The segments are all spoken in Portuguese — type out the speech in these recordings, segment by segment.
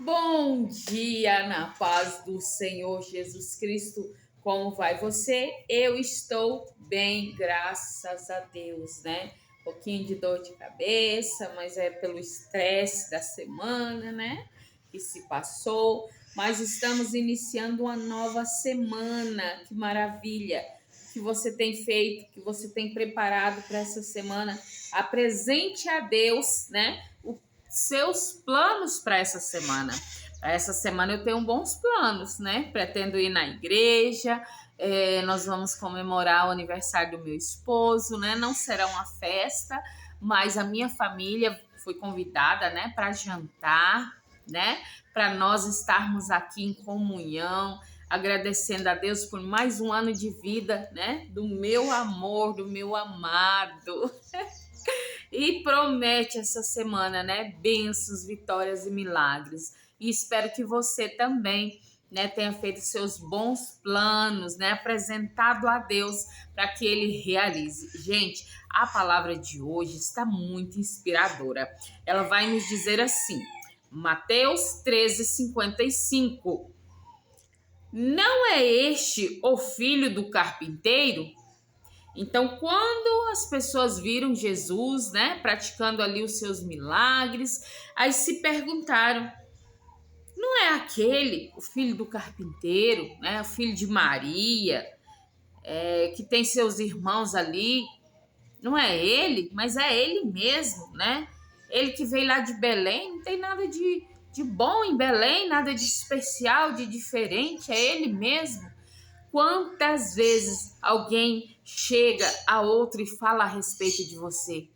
Bom dia, na paz do Senhor Jesus Cristo. Como vai você? Eu estou bem, graças a Deus, né? Um pouquinho de dor de cabeça, mas é pelo estresse da semana, né? Que se passou. Mas estamos iniciando uma nova semana. Que maravilha! O que você tem feito, o que você tem preparado para essa semana? Apresente a Deus, né? Seus planos para essa semana. Para essa semana eu tenho bons planos, né? Pretendo ir na igreja, nós vamos comemorar o aniversário do meu esposo, né? Não será uma festa, mas a minha família foi convidada, né, para jantar, né? Para nós estarmos aqui em comunhão, agradecendo a Deus por mais um ano de vida, né? Do meu amor, do meu amado. E promete essa semana, né? Bênçãos, vitórias e milagres. E espero que você também, né, tenha feito seus bons planos, né? Apresentado a Deus para que Ele realize. Gente, a palavra de hoje está muito inspiradora. Ela vai nos dizer assim, Mateus 13:55. Não é este o filho do carpinteiro? Então, quando as pessoas viram Jesus, né, praticando ali os seus milagres, aí se perguntaram: não é aquele o filho do carpinteiro, né, o filho de Maria, que tem seus irmãos ali? Não é ele, mas é ele mesmo, né? Ele que veio lá de Belém, não tem nada de bom em Belém, nada de especial, de diferente, é ele mesmo. Quantas vezes alguém chega a outro e fala a respeito de você?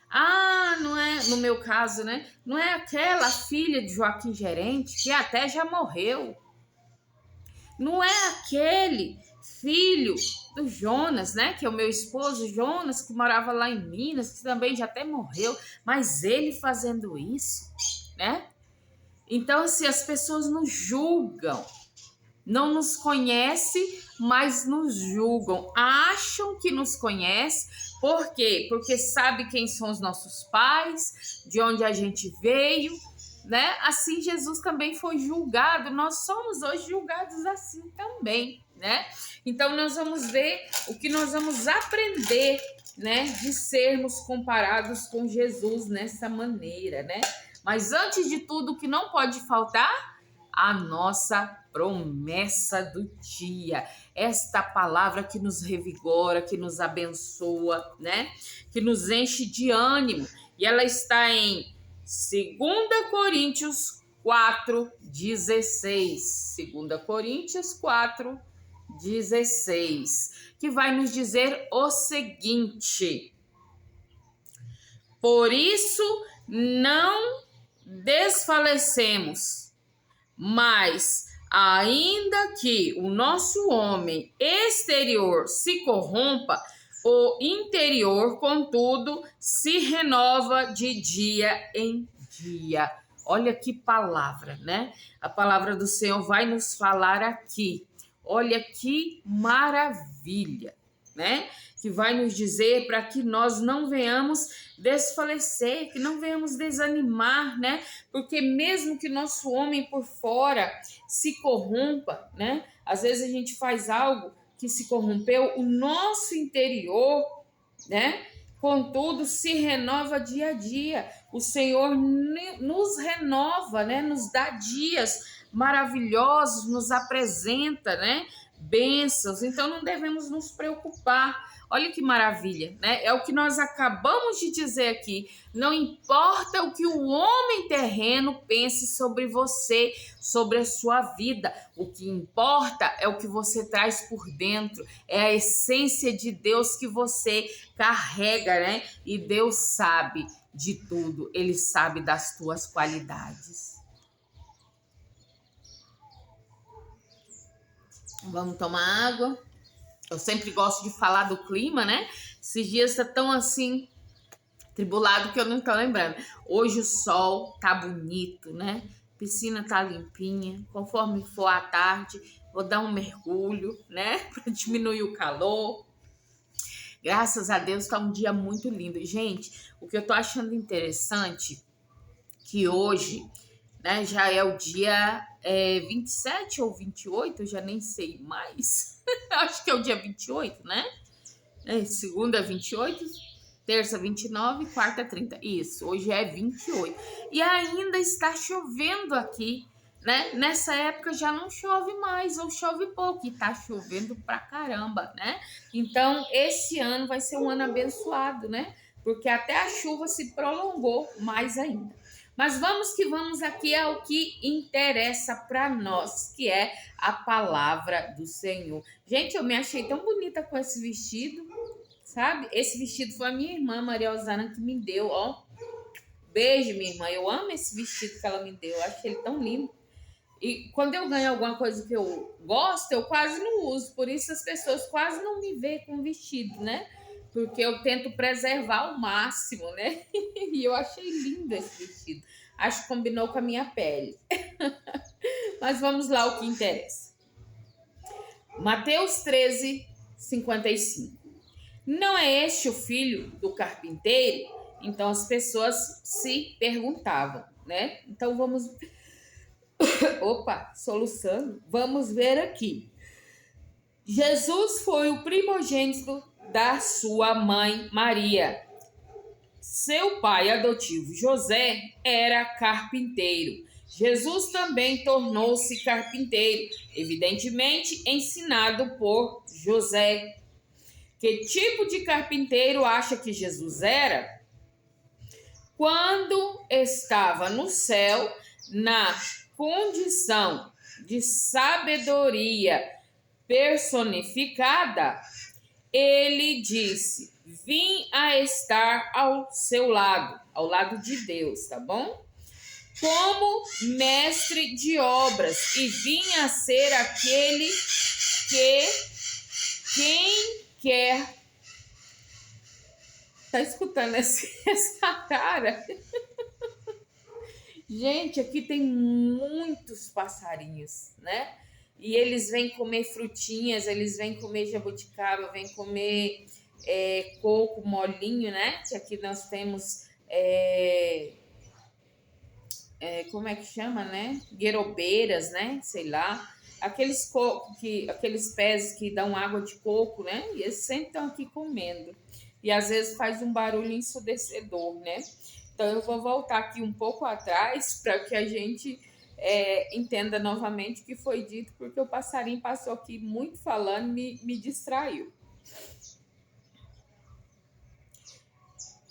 Ah, não é, no meu caso, né? Não é aquela filha de Joaquim Gerente que até já morreu. Não é aquele filho do Jonas, né? Que é o meu esposo Jonas, que morava lá em Minas, que também já até morreu. Mas ele fazendo isso, né? Então, se as pessoas nos julgam, não nos conhece, mas nos julgam. Acham que nos conhece. Por quê? Porque sabe quem são os nossos pais, de onde a gente veio, né? Assim Jesus também foi julgado. Nós somos hoje julgados assim também, né? Então nós vamos ver o que nós vamos aprender, né? De sermos comparados com Jesus nessa maneira, né? Mas antes de tudo, o que não pode faltar? A nossa promessa do dia. Esta palavra que nos revigora, que nos abençoa, né? Que nos enche de ânimo. E ela está em 2 Coríntios 4:16. 2 Coríntios 4:16, que vai nos dizer o seguinte: por isso não desfalecemos, mas, ainda que o nosso homem exterior se corrompa, o interior, contudo, se renova de dia em dia. Olha que palavra, né? A palavra do Senhor vai nos falar aqui. Olha que maravilha, né? Que vai nos dizer para que nós não venhamos desfalecer, que não venhamos desanimar, né? Porque mesmo que nosso homem por fora se corrompa, né? Às vezes a gente faz algo que se corrompeu, o nosso interior, né? Contudo, se renova dia a dia. O Senhor nos renova, né? Nos dá dias maravilhosos, nos apresenta, né? Bênçãos. Então não devemos nos preocupar. Olha que maravilha, né? É o que nós acabamos de dizer aqui. Não importa o que o homem terreno pense sobre você, sobre a sua vida. O que importa é o que você traz por dentro. É a essência de Deus que você carrega, né? E Deus sabe de tudo. Ele sabe das tuas qualidades. Vamos tomar água. Eu sempre gosto de falar do clima, né? Esses dias tá tão assim tribulado que eu não tô lembrando. Hoje o sol tá bonito, né? Piscina tá limpinha. Conforme for à tarde, vou dar um mergulho, né? Para diminuir o calor. Graças a Deus tá um dia muito lindo. Gente, o que eu tô achando interessante que hoje, né? Já é o dia 27 ou 28, eu já nem sei mais. Acho que é o dia 28, né? Segunda 28, terça 29, quarta 30. Isso, hoje é 28. E ainda está chovendo aqui, né? Nessa época já não chove mais, ou chove pouco, e tá chovendo pra caramba, né? Então, esse ano vai ser um ano abençoado, né? Porque até a chuva se prolongou mais ainda. Mas vamos que vamos aqui ao que interessa para nós, que é a palavra do Senhor. Gente, eu me achei tão bonita com esse vestido, sabe? Esse vestido foi a minha irmã, Maria Osana, que me deu, ó. Beijo, minha irmã. Eu amo esse vestido que ela me deu. Eu acho ele tão lindo. E quando eu ganho alguma coisa que eu gosto, eu quase não uso. Por isso as pessoas quase não me veem com vestido, né? Porque eu tento preservar ao máximo, né? E eu achei lindo esse vestido. Acho que combinou com a minha pele. Mas vamos lá o que interessa. Mateus 13, 55. Não é este o filho do carpinteiro? Então as pessoas se perguntavam, né? Então vamos... Opa, soluçando. Vamos ver aqui. Jesus foi o primogênito da sua mãe Maria. Seu pai adotivo José era carpinteiro. Jesus também tornou-se carpinteiro, evidentemente ensinado por José. Que tipo de carpinteiro acha que Jesus era? Quando estava no céu, na condição de sabedoria personificada, ele disse: vim a estar ao seu lado, ao lado de Deus, tá bom? Como mestre de obras, e vim a ser aquele que quem quer... Tá escutando essa cara? Gente, aqui tem muitos passarinhos, né? E eles vêm comer frutinhas, eles vêm comer jabuticaba, vêm comer coco molinho, né? Que aqui nós temos, como é que chama, né? Guerobeiras, né? Sei lá. Aqueles pés que dão água de coco, né? E eles sempre estão aqui comendo. E às vezes faz um barulho ensurdecedor, né? Então eu vou voltar aqui um pouco atrás para que a gente entenda novamente o que foi dito, porque o passarinho passou aqui muito falando e me distraiu.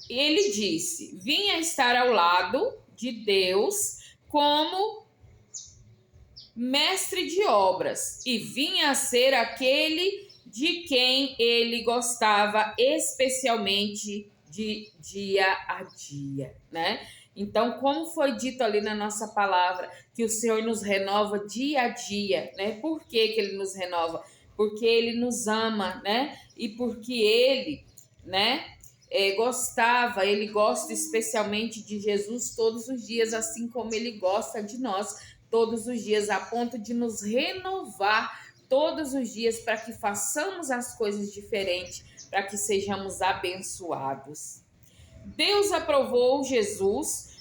Ele disse: vinha estar ao lado de Deus como mestre de obras, e vinha a ser aquele de quem ele gostava especialmente de dia a dia, né? Então, como foi dito ali na nossa palavra, que o Senhor nos renova dia a dia, né? Por que que ele nos renova? Porque ele nos ama, né? E porque ele, né, ele gosta especialmente de Jesus todos os dias, assim como ele gosta de nós todos os dias, a ponto de nos renovar todos os dias para que façamos as coisas diferentes, para que sejamos abençoados. Deus aprovou Jesus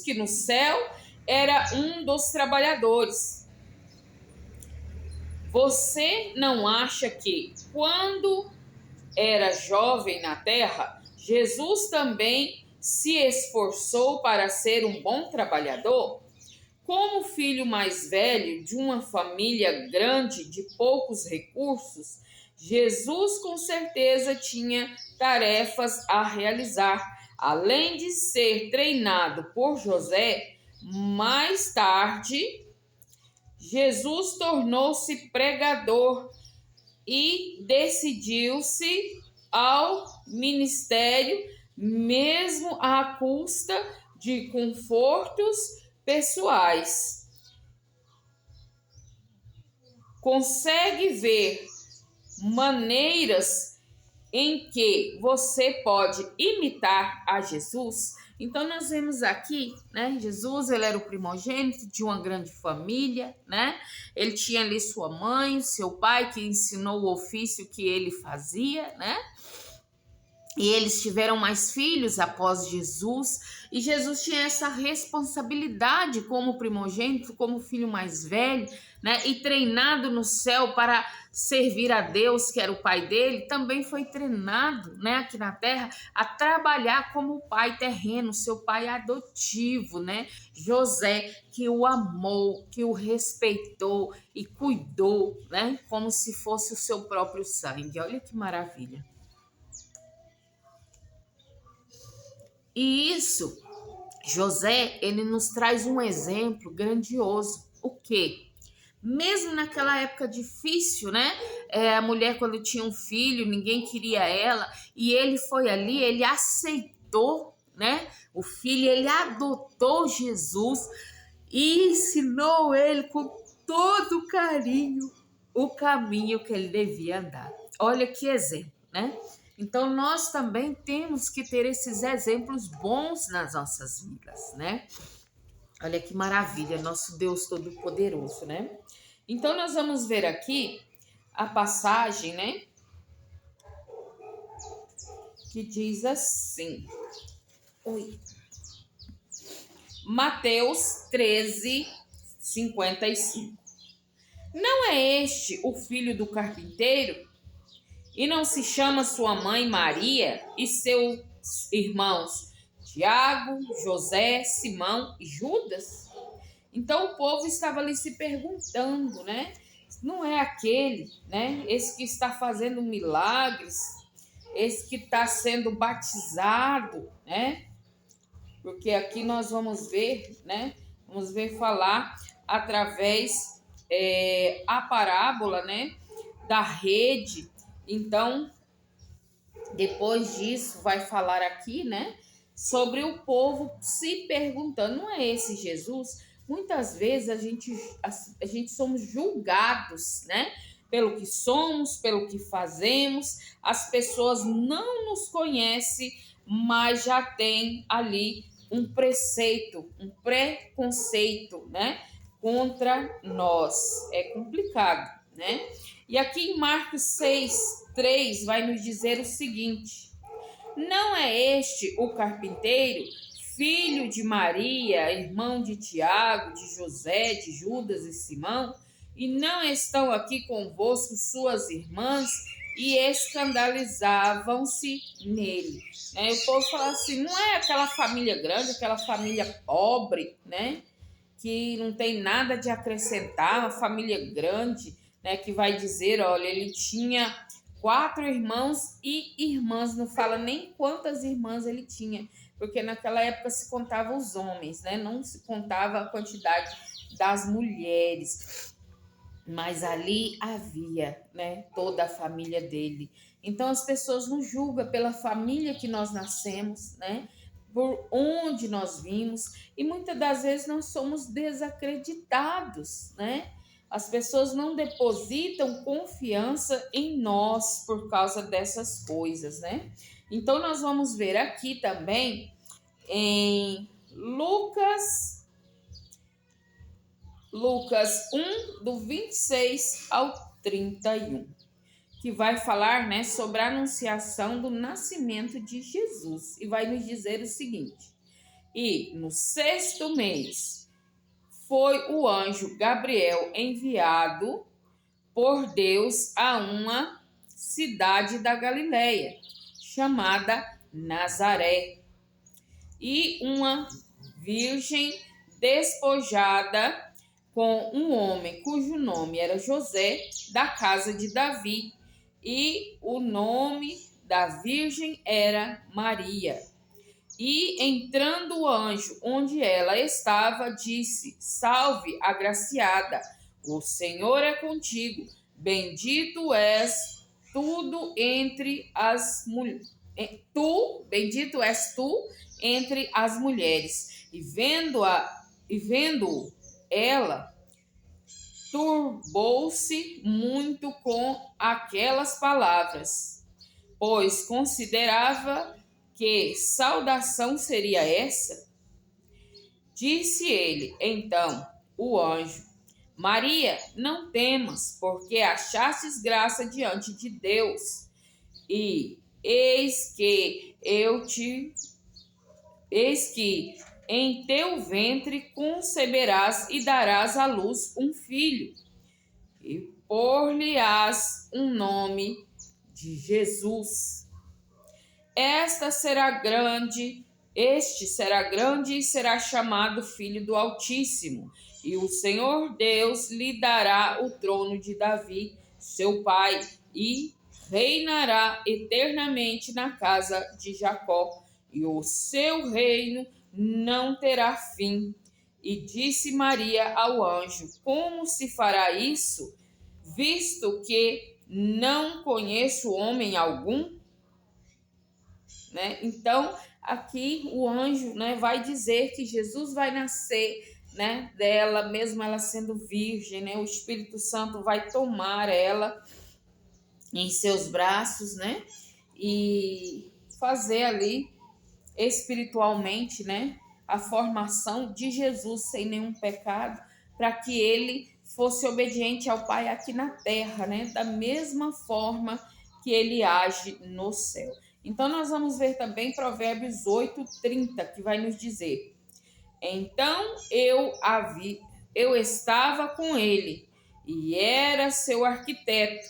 que no céu era um dos trabalhadores. Você não acha que quando era jovem na terra, Jesus também se esforçou para ser um bom trabalhador? Como filho mais velho de uma família grande de poucos recursos, Jesus com certeza tinha tarefas a realizar. Além de ser treinado por José, mais tarde, Jesus tornou-se pregador e decidiu-se ao ministério, mesmo à custa de confortos pessoais. Consegue ver maneiras em que você pode imitar a Jesus? Então nós vemos aqui, né, Jesus, ele era o primogênito de uma grande família, né? Ele tinha ali sua mãe, seu pai que ensinou o ofício que ele fazia, né? E eles tiveram mais filhos após Jesus, e Jesus tinha essa responsabilidade como primogênito, como filho mais velho, né? E treinado no céu para servir a Deus, que era o pai dele, também foi treinado, né, aqui na terra, a trabalhar como o pai terreno, seu pai adotivo, né? José, que o amou, que o respeitou e cuidou, né? Como se fosse o seu próprio sangue. Olha que maravilha. E isso, José, ele nos traz um exemplo grandioso. O quê? Mesmo naquela época difícil, né? A mulher, quando tinha um filho, ninguém queria ela, e ele foi ali, ele aceitou, né? O filho, ele adotou Jesus e ensinou ele com todo carinho o caminho que ele devia andar. Olha que exemplo, né? Então nós também temos que ter esses exemplos bons nas nossas vidas, né? Olha que maravilha, nosso Deus Todo-Poderoso, né? Então nós vamos ver aqui a passagem, né? Que diz assim. Oi. Mateus 13:55. Não é este o filho do carpinteiro? E não se chama sua mãe Maria e seus irmãos Tiago, José, Simão e Judas? Então o povo estava ali se perguntando, né? Não é aquele, né? Esse que está fazendo milagres, esse que está sendo batizado, né? Porque aqui nós vamos ver, né? Vamos ver falar através a parábola, né? Da rede. Então, depois disso, vai falar aqui, né? Sobre o povo se perguntando, não é esse Jesus? Muitas vezes a gente somos julgados, né? Pelo que somos, pelo que fazemos. As pessoas não nos conhecem, mas já tem ali um preceito, um preconceito, né? Contra nós. É complicado, né? E aqui em Marcos 6:3 vai nos dizer o seguinte: não é este o carpinteiro, filho de Maria, irmão de Tiago, de José, de Judas e Simão? E não estão aqui convosco suas irmãs? E escandalizavam-se nele. Né? O povo fala assim, não é aquela família grande, aquela família pobre, né? Que não tem nada de acrescentar, uma família grande, né? Que vai dizer, olha, ele tinha 4 irmãos e irmãs, não fala nem quantas irmãs ele tinha, porque naquela época se contava os homens, né? Não se contava a quantidade das mulheres, mas ali havia, né, toda a família dele. Então as pessoas nos julgam pela família que nós nascemos, né? Por onde nós vimos, e muitas das vezes nós somos desacreditados, né? As pessoas não depositam confiança em nós por causa dessas coisas, né? Então nós vamos ver aqui também em Lucas 1, do 26 ao 31, que vai falar, né, sobre a anunciação do nascimento de Jesus. E vai nos dizer o seguinte: e no 6º mês foi o anjo Gabriel enviado por Deus a uma cidade da Galileia, chamada Nazaré, e uma virgem despojada com um homem cujo nome era José, da casa de Davi, e o nome da virgem era Maria. E entrando o anjo onde ela estava, disse: Salve, agraciada, o Senhor é contigo, bendito és bendito és tu entre as mulheres. E vendo ela, turbou-se muito com aquelas palavras, pois considerava que saudação seria essa? Disse ele, então, o anjo: Maria, não temas, porque achastes graça diante de Deus. E Eis que em teu ventre conceberás e darás à luz um filho, e por-lhe-ás um nome de Jesus. Este será grande e será chamado Filho do Altíssimo, e o Senhor Deus lhe dará o trono de Davi, seu pai, e reinará eternamente na casa de Jacó, e o seu reino não terá fim. E disse Maria ao anjo: como se fará isso, visto que não conheço homem algum? Né? Então, aqui o anjo, né, vai dizer que Jesus vai nascer, né, dela, mesmo ela sendo virgem, né? O Espírito Santo vai tomar ela em seus braços, né? E fazer ali espiritualmente, né, a formação de Jesus sem nenhum pecado, para que ele fosse obediente ao Pai aqui na terra, né, da mesma forma que ele age no céu. Então nós vamos ver também Provérbios 8:30, que vai nos dizer: então eu estava com ele e era seu arquiteto,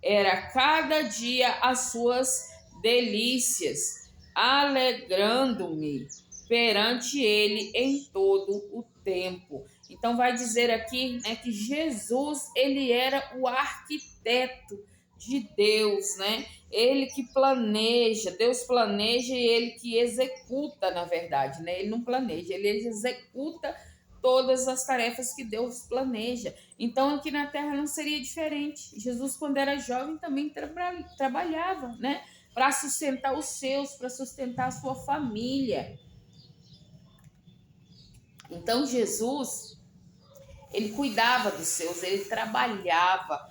era cada dia as suas delícias, alegrando-me perante ele em todo o tempo. Então vai dizer aqui, né, que Jesus, ele era o arquiteto de Deus, né? Ele que planeja, Deus planeja e ele que executa, na verdade, né? Ele não planeja, ele executa todas as tarefas que Deus planeja. Então aqui na terra não seria diferente. Jesus, quando era jovem, também trabalhava, né? Para sustentar os seus, para sustentar a sua família. Então Jesus, ele cuidava dos seus, ele trabalhava.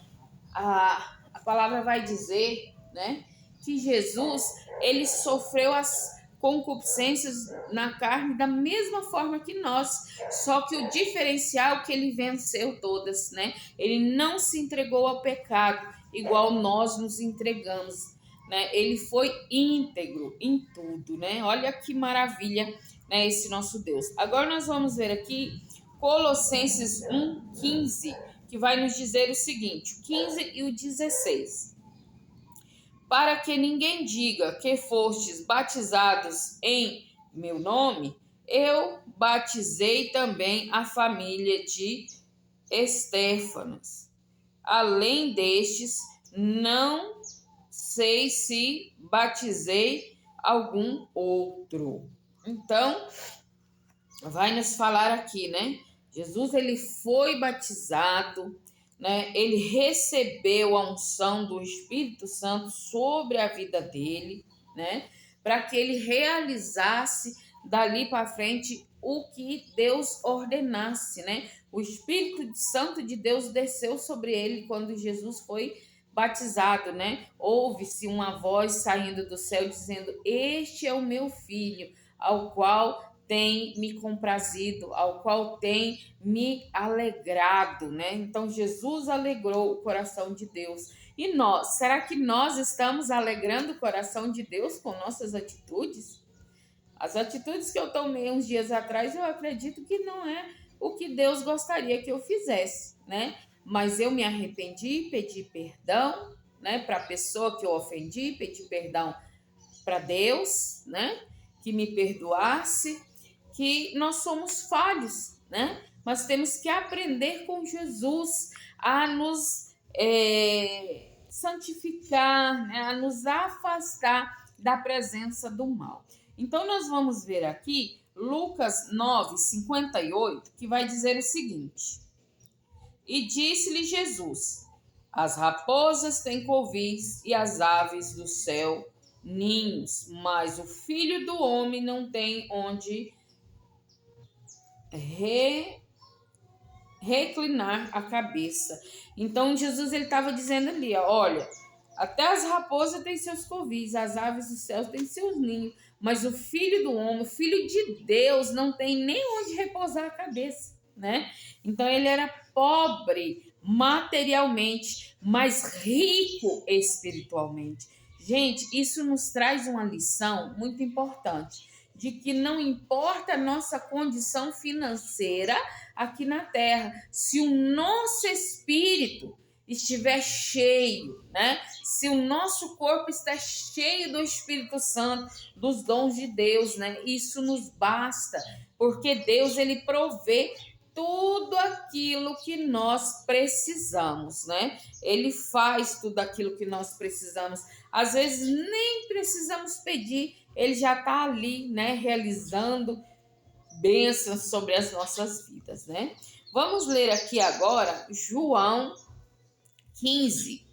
A palavra vai dizer, né, que Jesus, ele sofreu as concupiscências na carne da mesma forma que nós, só que o diferencial é que ele venceu todas, né? Ele não se entregou ao pecado igual nós nos entregamos, né? Ele foi íntegro em tudo, né? Olha que maravilha, né, esse nosso Deus. Agora nós vamos ver aqui Colossenses 1:15, que vai nos dizer o seguinte, o 15 e o 16. Para que ninguém diga que fostes batizados em meu nome, eu batizei também a família de Estéfanas. Além destes, não sei se batizei algum outro. Então, vai nos falar aqui, né? Jesus, ele foi batizado, né? Ele recebeu a unção do Espírito Santo sobre a vida dele, né? Para que ele realizasse dali para frente o que Deus ordenasse, né? O Espírito Santo de Deus desceu sobre ele quando Jesus foi batizado, né? Ouve-se uma voz saindo do céu dizendo: este é o meu filho, ao qual tem me comprazido, ao qual tem me alegrado, né? Então Jesus alegrou o coração de Deus. E nós, será que nós estamos alegrando o coração de Deus com nossas atitudes? As atitudes que eu tomei uns dias atrás, eu acredito que não é o que Deus gostaria que eu fizesse, né? Mas eu me arrependi, pedi perdão, né, para a pessoa que eu ofendi, pedi perdão para Deus, né, que me perdoasse, que nós somos falhos, né? Mas temos que aprender com Jesus a nos santificar, né? A nos afastar da presença do mal. Então, nós vamos ver aqui Lucas 9:58, que vai dizer o seguinte: e disse-lhe Jesus: as raposas têm covis e as aves do céu ninhos, mas o Filho do Homem não tem onde reclinar a cabeça. Então Jesus, ele estava dizendo ali, ó, olha, até as raposas têm seus covis, as aves do céu têm seus ninhos, mas o Filho do Homem, o Filho de Deus, não tem nem onde repousar a cabeça, né? Então ele era pobre materialmente, mas rico espiritualmente. Gente, isso nos traz uma lição muito importante, de que não importa a nossa condição financeira aqui na terra, se o nosso espírito estiver cheio, né? Se o nosso corpo está cheio do Espírito Santo, dos dons de Deus, né? Isso nos basta, porque Deus ele provê tudo aquilo que nós precisamos, né? Ele faz tudo aquilo que nós precisamos. Às vezes nem precisamos pedir, ele já está ali, né? Realizando bênçãos sobre as nossas vidas, né? Vamos ler aqui agora João 15,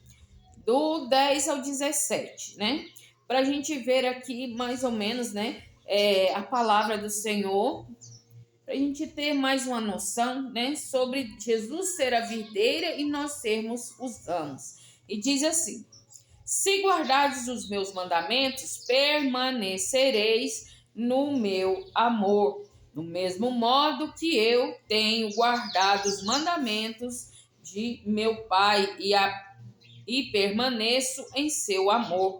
do 10 ao 17, né? Para a gente ver aqui mais ou menos, né? A palavra do Senhor, para a gente ter mais uma noção, né? Sobre Jesus ser a videira e nós sermos os ramos. E diz assim: se guardardes os meus mandamentos, permanecereis no meu amor, do mesmo modo que eu tenho guardado os mandamentos de meu Pai e permaneço em seu amor.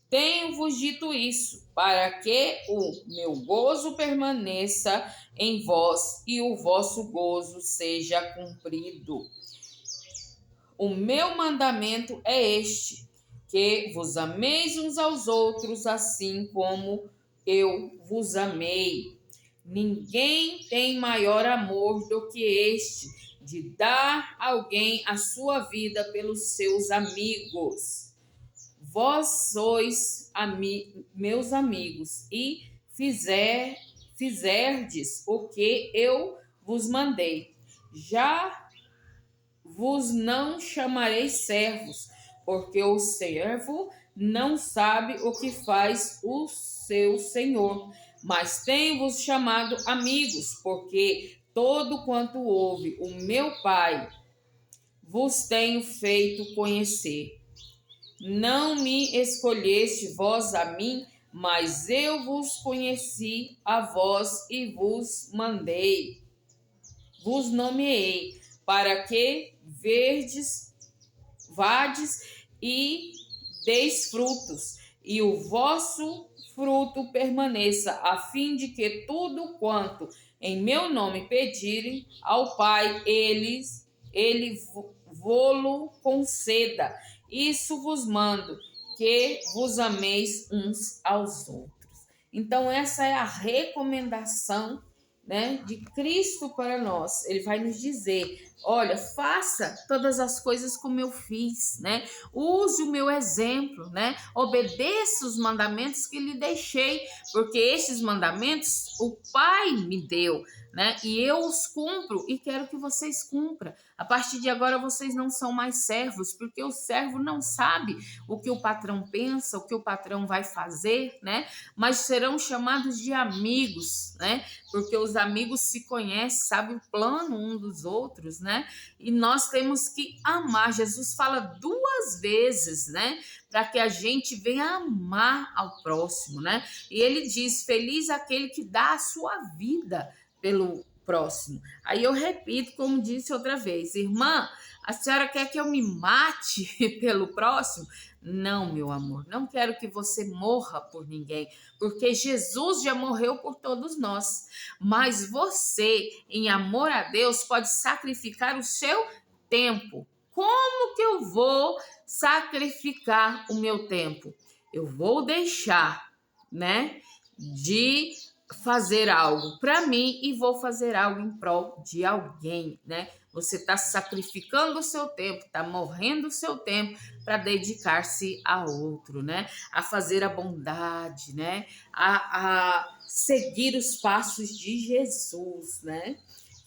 Tenho-vos dito isso, para que o meu gozo permaneça em vós e o vosso gozo seja cumprido. O meu mandamento é este, que vos ameis uns aos outros, assim como eu vos amei. Ninguém tem maior amor do que este, de dar alguém a sua vida pelos seus amigos. Vós sois meus amigos e fizerdes o que eu vos mandei. Já vos não chamarei servos, porque o servo não sabe o que faz o seu senhor, mas tenho-vos chamado amigos, porque todo quanto ouve o meu Pai vos tenho feito conhecer. Não me escolheste vós a mim, mas eu vos conheci a vós e vos nomeei, para que vades e deis frutos, e o vosso fruto permaneça, a fim de que tudo quanto em meu nome pedirem ao Pai, ele vô-lo conceda. Isso vos mando, que vos ameis uns aos outros. Então, essa é a recomendação, né, de Cristo para nós. Ele vai nos dizer: olha, faça todas as coisas como eu fiz, né? Use o meu exemplo, né? Obedeça os mandamentos que lhe deixei, porque esses mandamentos o Pai me deu, né? E eu os cumpro e quero que vocês cumpram. A partir de agora vocês não são mais servos, porque o servo não sabe o que o patrão pensa, o que o patrão vai fazer, né? Mas serão chamados de amigos, né? Porque os amigos se conhecem, sabem o plano um dos outros, né? E nós temos que amar. Jesus fala 2 vezes, né? Para que a gente venha amar ao próximo, né? E ele diz: feliz aquele que dá a sua vida pelo próximo. Aí eu repito, como disse outra vez: irmã, a senhora quer que eu me mate pelo próximo? Não, meu amor, não quero que você morra por ninguém, porque Jesus já morreu por todos nós. Mas você, em amor a Deus, pode sacrificar o seu tempo. Como que eu vou sacrificar o meu tempo? Eu vou deixar, né, de fazer algo para mim e vou fazer algo em prol de alguém, né? Você está sacrificando o seu tempo, está morrendo o seu tempo para dedicar-se a outro, né? A fazer a bondade, né? A seguir os passos de Jesus, né?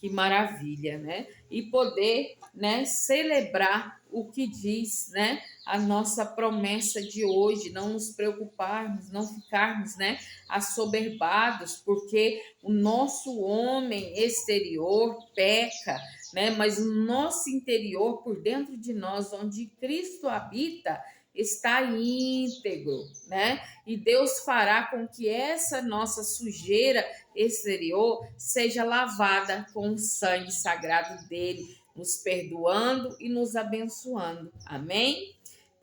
Que maravilha, né? E poder, né, celebrar o que diz, né, a nossa promessa de hoje, não nos preocuparmos, não ficarmos, né, assoberbados, porque o nosso homem exterior peca, né, mas o nosso interior, por dentro de nós, onde Cristo habita, está íntegro, né? E Deus fará com que essa nossa sujeira exterior seja lavada com o sangue sagrado dele, nos perdoando e nos abençoando. Amém?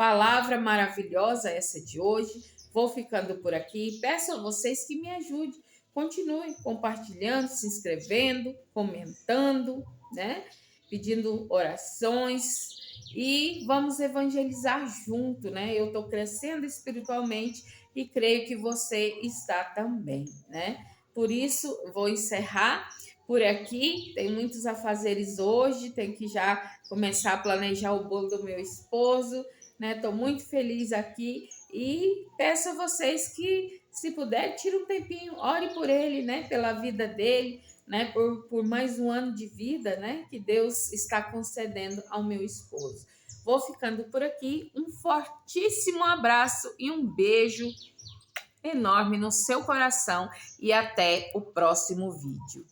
Palavra maravilhosa essa de hoje. Vou ficando por aqui. Peço a vocês que me ajudem. Continuem compartilhando, se inscrevendo, comentando, né? Pedindo orações e vamos evangelizar junto, né? Eu estou crescendo espiritualmente e creio que você está também, né? Por isso, vou encerrar por aqui. Tem muitos afazeres hoje, tem que já começar a planejar o bolo do meu esposo, né? Estou muito feliz aqui e peço a vocês que, se puder, tire um tempinho, ore por ele, né? Pela vida dele, né? Por mais um ano de vida, né? Que Deus está concedendo ao meu esposo. Vou ficando por aqui. Um fortíssimo abraço e um beijo enorme no seu coração e até o próximo vídeo.